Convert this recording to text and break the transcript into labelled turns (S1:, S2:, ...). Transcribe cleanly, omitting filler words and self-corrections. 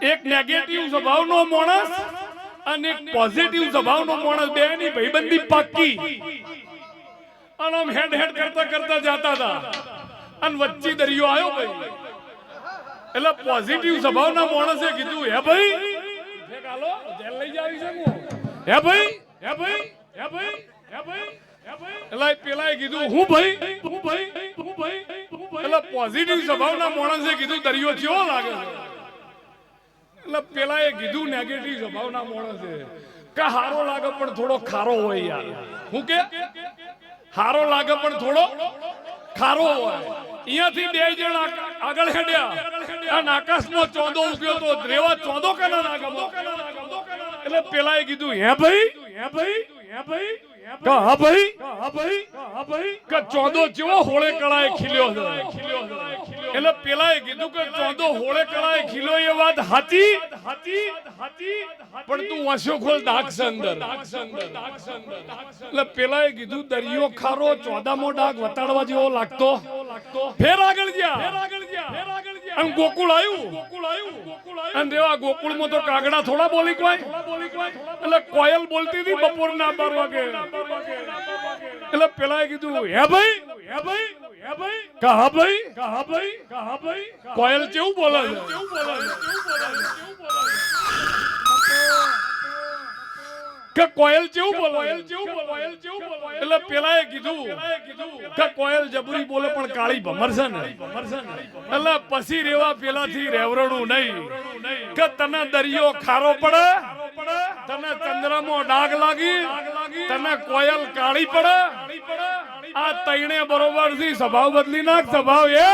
S1: એક નેગેટિવ સ્વભાવનો માણસ અને એક પોઝિટિવ સ્વભાવનો માણસ બેની ભાઈબંધી પાક્કી અને આમ હેડ હેડ કરતા કરતા જતા હતા અને વચ્ચે દરિયો આવ્યો ભાઈ એટલે પોઝિટિવ સ્વભાવના માણસે કીધું હે ભાઈ હાલો જેલ લઈ જાવી છે હું હે ભાઈ હે ભાઈ હે ભાઈ હે ભાઈ એટલે પેલાએ કીધું હું ભાઈ એટલે પોઝિટિવ સ્વભાવના માણસે કીધું દરિયો કેવો લાગે એટલે પેલાએ કીધું નેગેટિવ સ્વભાવના માણસે કે હારો લાગે પણ થોડો ખારો હોય યાર હું કે હારો લાગે પણ થોડો ખારો હોય અહીંયાથી બે જણ આગળ હેડ્યા અને આકાશમાં ચોંદો ઉગ્યો તો રેવા ચોંદો કેના ના ગમો એટલે પેલાએ કીધું હે ભાઈ હે ભાઈ હે ભાઈ હા ભાઈ હા ભાઈ હા ભાઈ કે ચોંદો જેવો હોળે કળાએ ખીલ્યો છે એટલે પેલાએ કીધું કે ચોંદો હોળે કળાએ ખીલ્યો એ વાત હાચી હાચી હાચી પણ તું વાંસ્યો ખોલ ડાક છે અંદર એટલે પેલાએ કીધું દરિયો ખારો ચોદામો ડાક વતાડવા જેવો લાગતો ફેર આગળ ગયા અને ગોકુળ આવ્યું અને દેવા ગોકુળમાં તો કાગડા થોડા બોલી કોઈ એટલે કોયલ બોલતી હતી બપોરના 12 વાગે એટલે પેલાએ કીધું હે ભાઈ હે ભાઈ હે ભાઈ કહા ભાઈ કહા ભાઈ કહા ભાઈ કોયલ કેવું બોલે છે કે કોયલ કેવું બોલે એટલે પેલાએ કીધું કે કોયલ જબરી બોલે પણ કાળી ભમર છે ને એટલે પછી રેવા પેલાથી રેવરણું નહીં કે તને દરિયો ખારો પડે તને ચંદ્રમાં ડાગ લાગી તને કોયલ કાળી પડે આ તૈણે બરોબર થી સ્વભાવ બદલી નાખ સ્વભાવ એ